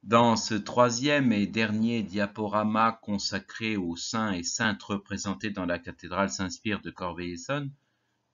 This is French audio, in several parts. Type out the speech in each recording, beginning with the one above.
Dans ce troisième et dernier diaporama consacré aux saints et saintes représentés dans la cathédrale Saint-Spire de Corbeil-Essonnes,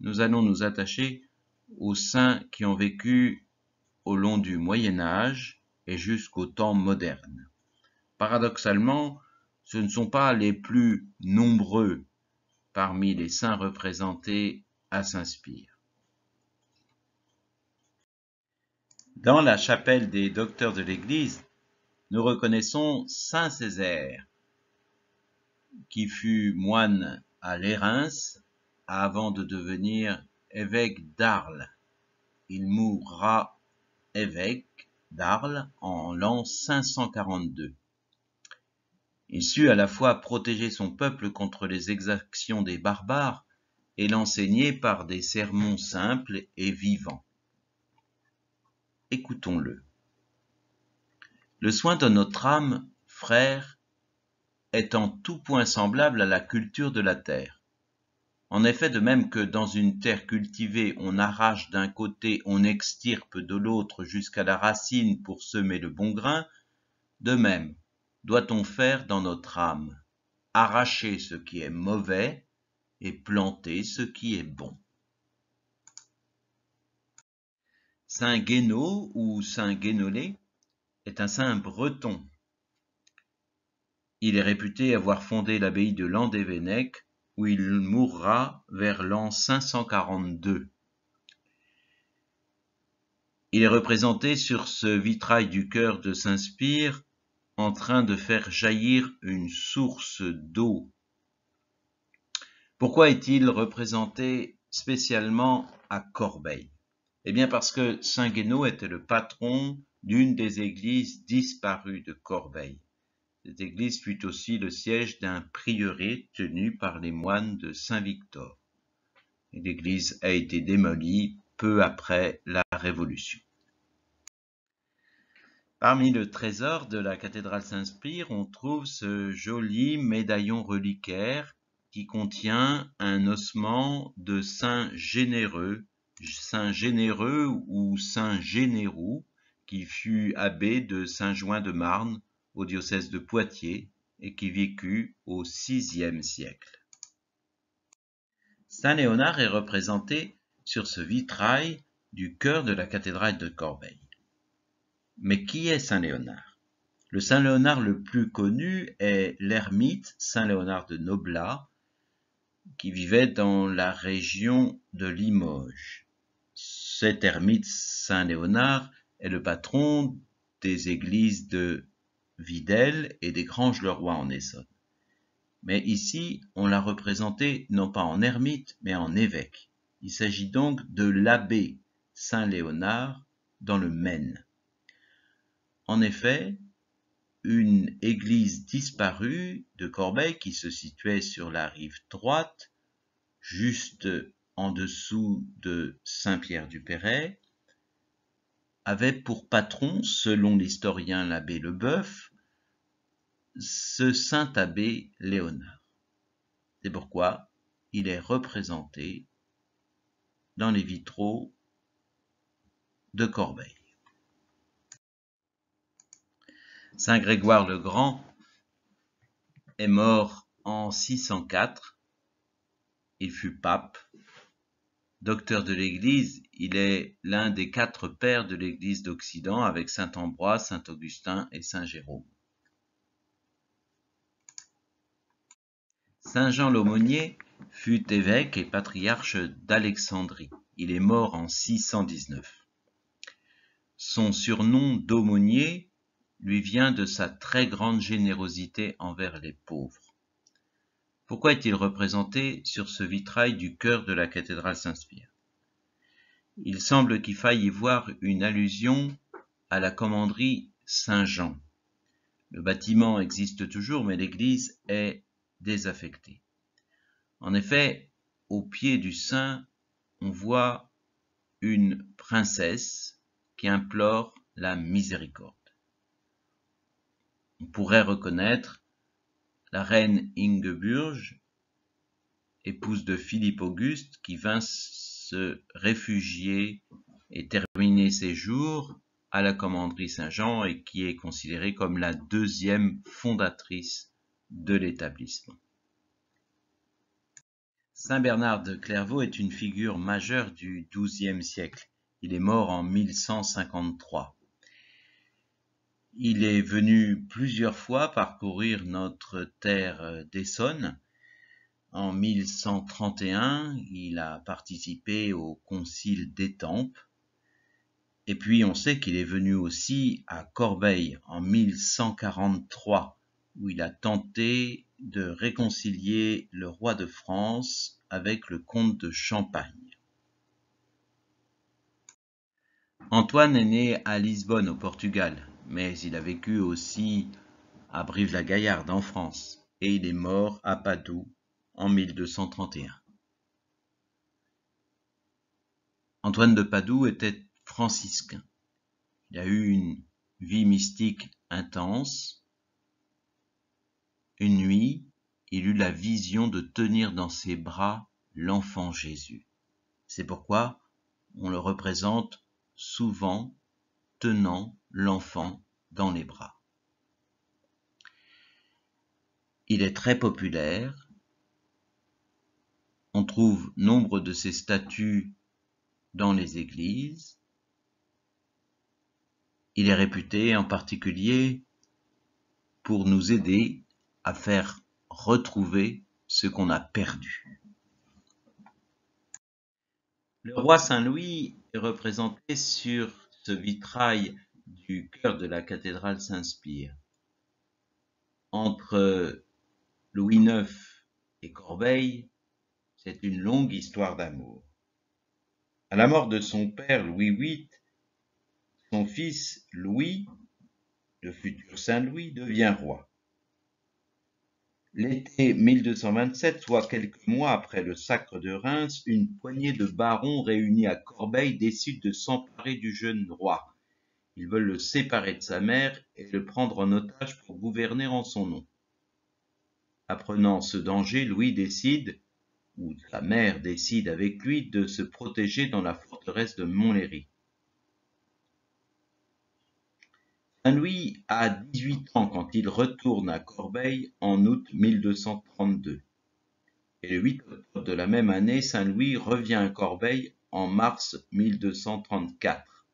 nous allons nous attacher aux saints qui ont vécu au long du Moyen Âge et jusqu'au temps moderne. Paradoxalement, ce ne sont pas les plus nombreux parmi les saints représentés à Saint-Spire. Dans la chapelle des docteurs de l'Église, nous reconnaissons saint Césaire, qui fut moine à Lérins avant de devenir évêque d'Arles. Il mourra évêque d'Arles en l'an 542. Il sut à la fois protéger son peuple contre les exactions des barbares et l'enseigner par des sermons simples et vivants. Écoutons-le. Le soin de notre âme, frère, est en tout point semblable à la culture de la terre. En effet, de même que dans une terre cultivée, on arrache d'un côté, on extirpe de l'autre jusqu'à la racine pour semer le bon grain, de même doit-on faire dans notre âme, arracher ce qui est mauvais et planter ce qui est bon. Saint Guénot ou Saint Guénolé est un saint breton. Il est réputé avoir fondé l'abbaye de Landévennec, où il mourra vers l'an 542. Il est représenté sur ce vitrail du chœur de Saint-Spire en train de faire jaillir une source d'eau. Pourquoi est-il représenté spécialement à Corbeil? Eh bien parce que Saint Guénot était le patron d'une des églises disparues de Corbeil. Cette église fut aussi le siège d'un prieuré tenu par les moines de Saint-Victor. L'église a été démolie peu après la Révolution. Parmi le trésor de la cathédrale Saint-Spire, on trouve ce joli médaillon reliquaire qui contient un ossement de Saint Généreux ou Saint Générou, qui fut abbé de Saint-Jouin-de-Marne au diocèse de Poitiers et qui vécut au VIe siècle. Saint Léonard est représenté sur ce vitrail du chœur de la cathédrale de Corbeil. Mais qui est Saint Léonard? Le Saint Léonard le plus connu est l'ermite Saint Léonard de Noblat, qui vivait dans la région de Limoges. Cet ermite Saint Léonard est le patron des églises de Videlle et des Granges-le-Roi en Essonne. Mais ici, on l'a représenté non pas en ermite, mais en évêque. Il s'agit donc de l'abbé Saint Léonard dans le Maine. En effet, une église disparue de Corbeil qui se situait sur la rive droite, juste en dessous de Saint-Pierre-du-Perret, avait pour patron, selon l'historien l'abbé Leboeuf, ce saint abbé Léonard. C'est pourquoi il est représenté dans les vitraux de Corbeil. Saint Grégoire le Grand est mort en 604. Il fut pape. Docteur de l'Église, il est l'un des 4 pères de l'Église d'Occident avec saint Ambroise, saint Augustin et saint Jérôme. Saint Jean l'Aumônier fut évêque et patriarche d'Alexandrie. Il est mort en 619. Son surnom d'aumônier lui vient de sa très grande générosité envers les pauvres. Pourquoi est-il représenté sur ce vitrail du chœur de la cathédrale Saint-Spire? Il semble qu'il faille y voir une allusion à la commanderie Saint-Jean. Le bâtiment existe toujours, mais l'église est désaffectée. En effet, au pied du saint, on voit une princesse qui implore la miséricorde. On pourrait reconnaître la reine Ingeburge, épouse de Philippe Auguste, qui vint se réfugier et terminer ses jours à la commanderie Saint-Jean et qui est considérée comme la deuxième fondatrice de l'établissement. Saint Bernard de Clairvaux est une figure majeure du XIIe siècle. Il est mort en 1153. Il est venu plusieurs fois parcourir notre terre d'Essonne. En 1131, il a participé au concile d'Étampes. Et puis on sait qu'il est venu aussi à Corbeil en 1143, où il a tenté de réconcilier le roi de France avec le comte de Champagne. Antoine est né à Lisbonne, au Portugal, mais il a vécu aussi à Brive-la-Gaillarde, en France, et il est mort à Padoue en 1231. Antoine de Padoue était franciscain. Il a eu une vie mystique intense. Une nuit, il eut la vision de tenir dans ses bras l'enfant Jésus. C'est pourquoi on le représente souvent tenant l'enfant dans les bras. Il est très populaire. On trouve nombre de ses statues dans les églises. Il est réputé en particulier pour nous aider à faire retrouver ce qu'on a perdu. Le roi Saint-Louis est représenté sur ce vitrail du chœur de la cathédrale Saint-Spire. Entre Louis IX et Corbeil, c'est une longue histoire d'amour. À la mort de son père Louis VIII, son fils Louis, le futur Saint-Louis, devient roi. L'été 1227, soit quelques mois après le sacre de Reims, une poignée de barons réunis à Corbeil décident de s'emparer du jeune roi. Ils veulent le séparer de sa mère et le prendre en otage pour gouverner en son nom. Apprenant ce danger, Louis décide, ou sa mère décide avec lui, de se protéger dans la forteresse de Montlhéry. Saint-Louis a 18 ans quand il retourne à Corbeil en août 1232. Et le 8 octobre de la même année, Saint-Louis revient à Corbeil en mars 1234.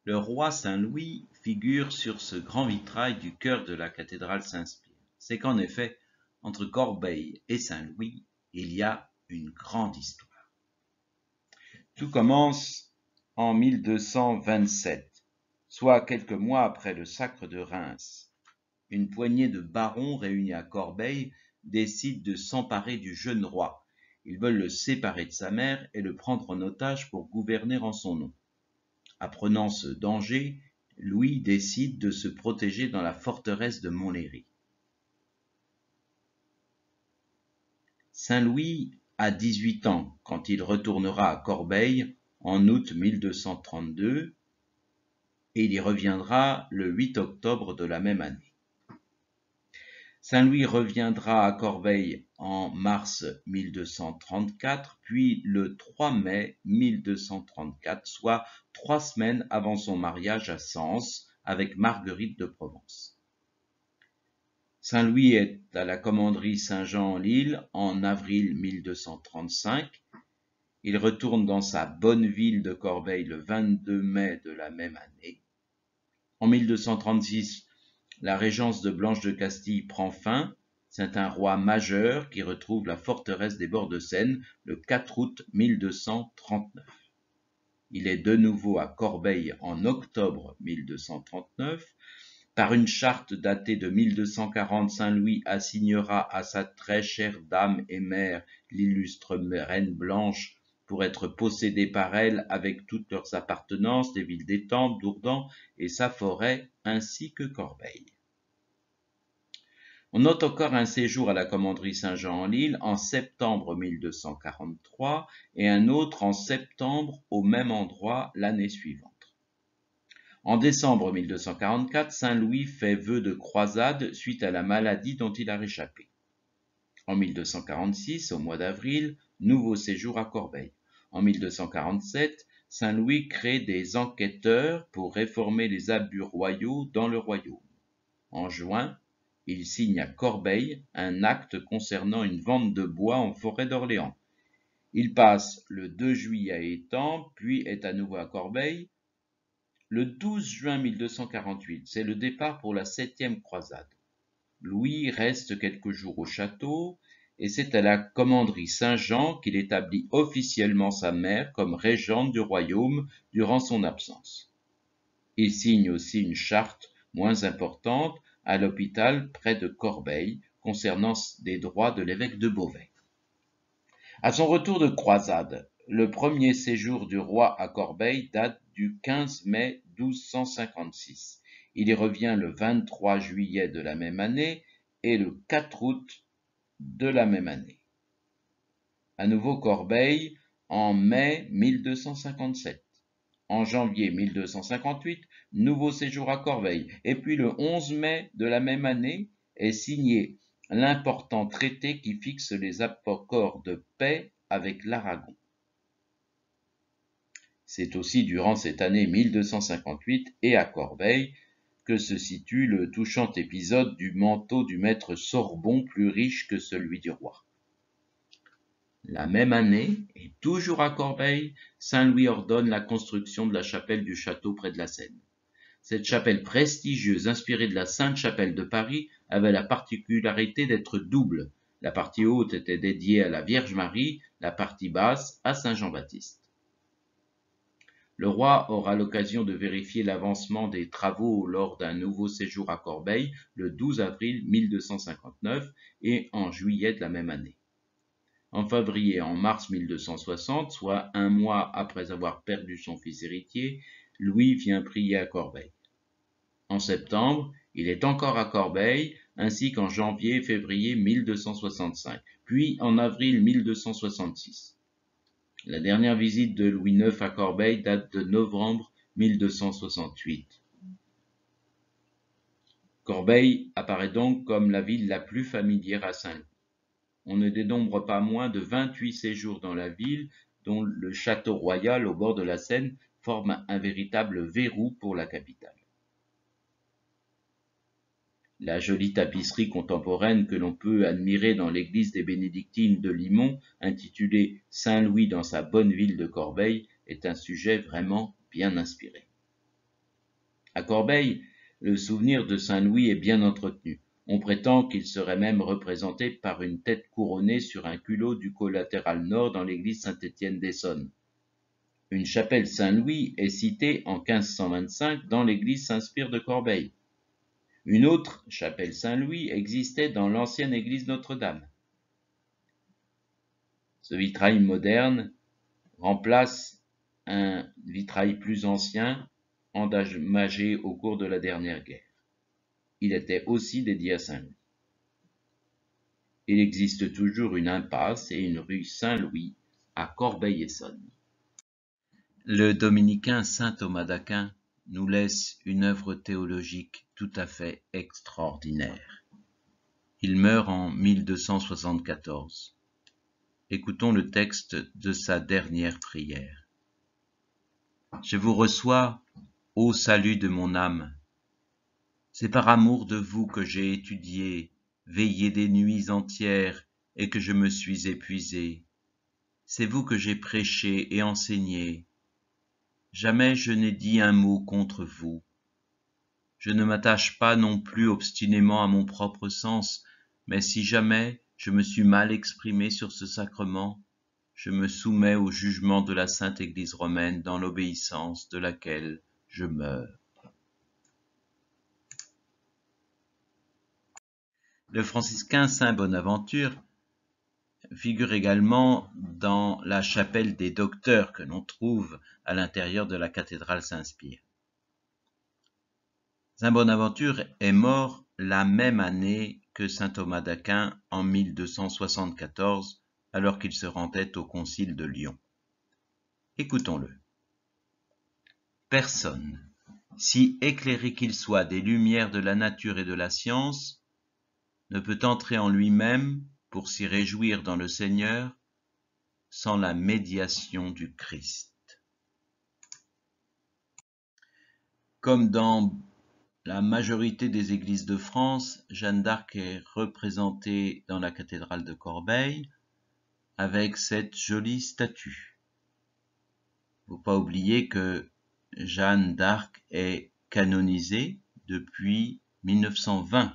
Le roi Saint-Louis figure sur ce grand vitrail du chœur de la cathédrale Saint-Spire. C'est qu'en effet, entre Corbeil et Saint-Louis, il y a une grande histoire. Tout commence en 1227, soit quelques mois après le sacre de Reims. Une poignée de barons réunis à Corbeil décident de s'emparer du jeune roi. Ils veulent le séparer de sa mère et le prendre en otage pour gouverner en son nom. Apprenant ce danger, Louis décide de se protéger dans la forteresse de Montlhéry. Saint-Louis a 18 ans quand il retournera à Corbeil en août 1232 et il y reviendra le 8 octobre de la même année. Saint-Louis reviendra à Corbeil en mars 1234, puis le 3 mai 1234, soit 3 semaines avant son mariage à Sens avec Marguerite de Provence. Saint-Louis est à la commanderie Saint-Jean-en-Lille en avril 1235. Il retourne dans sa bonne ville de Corbeil le 22 mai de la même année. En 1236, la régence de Blanche de Castille prend fin. C'est un roi majeur qui retrouve la forteresse des bords de Seine le 4 août 1239. Il est de nouveau à Corbeil en octobre 1239. Par une charte datée de 1240, Saint-Louis assignera à sa très chère dame et mère, l'illustre reine Blanche, pour être possédée par elle avec toutes leurs appartenances, les villes d'Étampes, Dourdan et sa forêt, ainsi que Corbeil. On note encore un séjour à la commanderie Saint-Jean-en-Lille en septembre 1243 et un autre en septembre au même endroit l'année suivante. En décembre 1244, Saint-Louis fait vœu de croisade suite à la maladie dont il a réchappé. En 1246, au mois d'avril, nouveau séjour à Corbeil. En 1247, Saint Louis crée des enquêteurs pour réformer les abus royaux dans le royaume. En juin, il signe à Corbeil un acte concernant une vente de bois en forêt d'Orléans. Il passe le 2 juillet à Étampes, puis est à nouveau à Corbeil. Le 12 juin 1248, c'est le départ pour la 7e croisade. Louis reste quelques jours au château, et c'est à la commanderie Saint-Jean qu'il établit officiellement sa mère comme régente du royaume durant son absence. Il signe aussi une charte moins importante à l'hôpital près de Corbeil concernant des droits de l'évêque de Beauvais. À son retour de croisade, le premier séjour du roi à Corbeil date du 15 mai 1256. Il y revient le 23 juillet de la même année et le 4 août de la même année. À nouveau Corbeil en mai 1257. En janvier 1258, nouveau séjour à Corbeil. Et puis le 11 mai de la même année est signé l'important traité qui fixe les accords de paix avec l'Aragon. C'est aussi durant cette année 1258 et à Corbeil que se situe le touchant épisode du manteau du maître Sorbon plus riche que celui du roi. La même année, et toujours à Corbeil, Saint Louis ordonne la construction de la chapelle du château près de la Seine. Cette chapelle prestigieuse, inspirée de la Sainte-Chapelle de Paris, avait la particularité d'être double. La partie haute était dédiée à la Vierge Marie, la partie basse à Saint Jean-Baptiste. Le roi aura l'occasion de vérifier l'avancement des travaux lors d'un nouveau séjour à Corbeil le 12 avril 1259 et en juillet de la même année. En février et en mars 1260, soit un mois après avoir perdu son fils héritier, Louis vient prier à Corbeil. En septembre, il est encore à Corbeil, ainsi qu'en janvier et février 1265, puis en avril 1266. La dernière visite de Louis IX à Corbeil date de novembre 1268. Corbeil apparaît donc comme la ville la plus familière à Saint-Louis. On ne dénombre pas moins de 28 séjours dans la ville, dont le château royal au bord de la Seine forme un véritable verrou pour la capitale. La jolie tapisserie contemporaine que l'on peut admirer dans l'église des Bénédictines de Limont, intitulée Saint-Louis dans sa bonne ville de Corbeil, est un sujet vraiment bien inspiré. À Corbeil, le souvenir de Saint-Louis est bien entretenu. On prétend qu'il serait même représenté par une tête couronnée sur un culot du collatéral nord dans l'église Saint-Étienne d'Essonne. Une chapelle Saint-Louis est citée en 1525 dans l'église Saint-Spire de Corbeil. Une autre chapelle Saint-Louis existait dans l'ancienne église Notre-Dame. Ce vitrail moderne remplace un vitrail plus ancien, endommagé au cours de la dernière guerre. Il était aussi dédié à Saint-Louis. Il existe toujours une impasse et une rue Saint-Louis à Corbeil-Essonnes. Le dominicain saint Thomas d'Aquin nous laisse une œuvre théologique tout à fait extraordinaire. Il meurt en 1274. Écoutons le texte de sa dernière prière. Je vous reçois, ô salut de mon âme. C'est par amour de vous que j'ai étudié, veillé des nuits entières et que je me suis épuisé. C'est vous que j'ai prêché et enseigné. Jamais je n'ai dit un mot contre vous. Je ne m'attache pas non plus obstinément à mon propre sens, mais si jamais je me suis mal exprimé sur ce sacrement, je me soumets au jugement de la Sainte Église romaine dans l'obéissance de laquelle je meurs. Le franciscain saint Bonaventure figure également dans la chapelle des docteurs que l'on trouve à l'intérieur de la cathédrale Saint-Spire. Saint Bonaventure est mort la même année que saint Thomas d'Aquin en 1274, alors qu'il se rendait au concile de Lyon. Écoutons-le. Personne, si éclairé qu'il soit des lumières de la nature et de la science, ne peut entrer en lui-même pour s'y réjouir dans le Seigneur, sans la médiation du Christ. Comme dans la majorité des églises de France, Jeanne d'Arc est représentée dans la cathédrale de Corbeil avec cette jolie statue. Il ne faut pas oublier que Jeanne d'Arc est canonisée depuis 1920.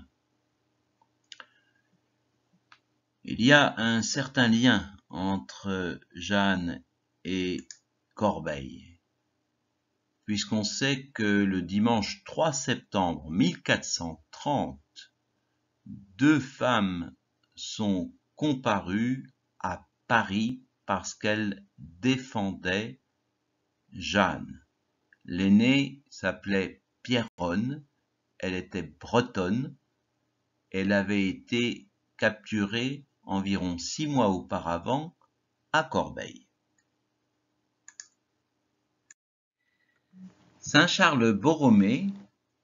Il y a un certain lien entre Jeanne et Corbeil, puisqu'on sait que le dimanche 3 septembre 1430, 2 femmes sont comparues à Paris parce qu'elles défendaient Jeanne. L'aînée s'appelait Pierronne, elle était bretonne, elle avait été capturée environ 6 mois auparavant à Corbeil. Saint Charles Borromée,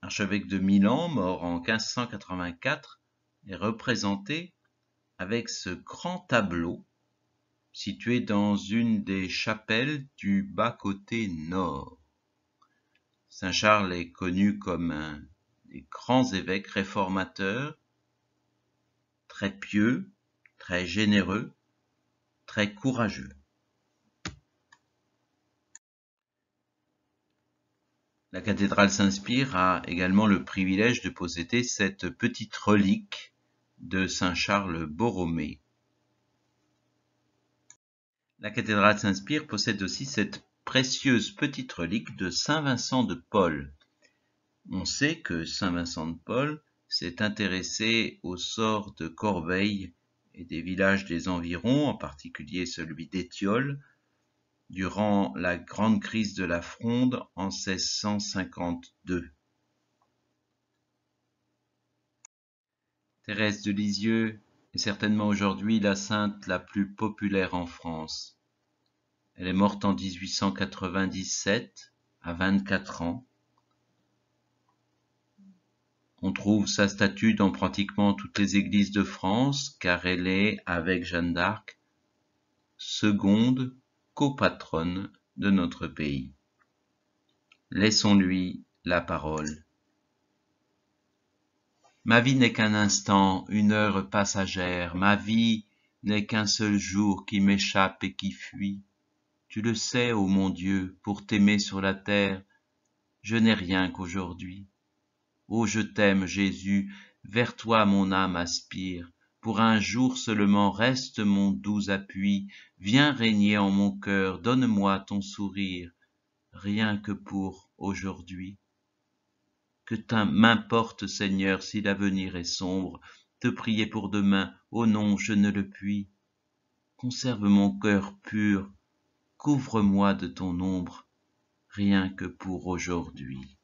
archevêque de Milan, mort en 1584, est représenté avec ce grand tableau situé dans une des chapelles du bas-côté nord. Saint Charles est connu comme un des grands évêques réformateurs, très pieux, très généreux, très courageux. La cathédrale Saint-Spire a également le privilège de posséder cette petite relique de Saint Charles Borromée. La cathédrale Saint-Spire possède aussi cette précieuse petite relique de Saint Vincent de Paul. On sait que Saint Vincent de Paul s'est intéressé au sort de Corbeil et des villages des environs, en particulier celui d'Étiolles, durant la grande crise de la Fronde en 1652. Thérèse de Lisieux est certainement aujourd'hui la sainte la plus populaire en France. Elle est morte en 1897, à 24 ans. On trouve sa statue dans pratiquement toutes les églises de France, car elle est, avec Jeanne d'Arc, seconde copatronne de notre pays. Laissons-lui la parole. Ma vie n'est qu'un instant, une heure passagère, ma vie n'est qu'un seul jour qui m'échappe et qui fuit. Tu le sais, ô mon Dieu, pour t'aimer sur la terre, je n'ai rien qu'aujourd'hui. Ô je t'aime, Jésus, vers toi mon âme aspire, pour un jour seulement reste mon doux appui, viens régner en mon cœur, donne-moi ton sourire, rien que pour aujourd'hui. Que m'importe, Seigneur, si l'avenir est sombre, te prier pour demain, oh non, je ne le puis. Conserve mon cœur pur, couvre-moi de ton ombre, rien que pour aujourd'hui.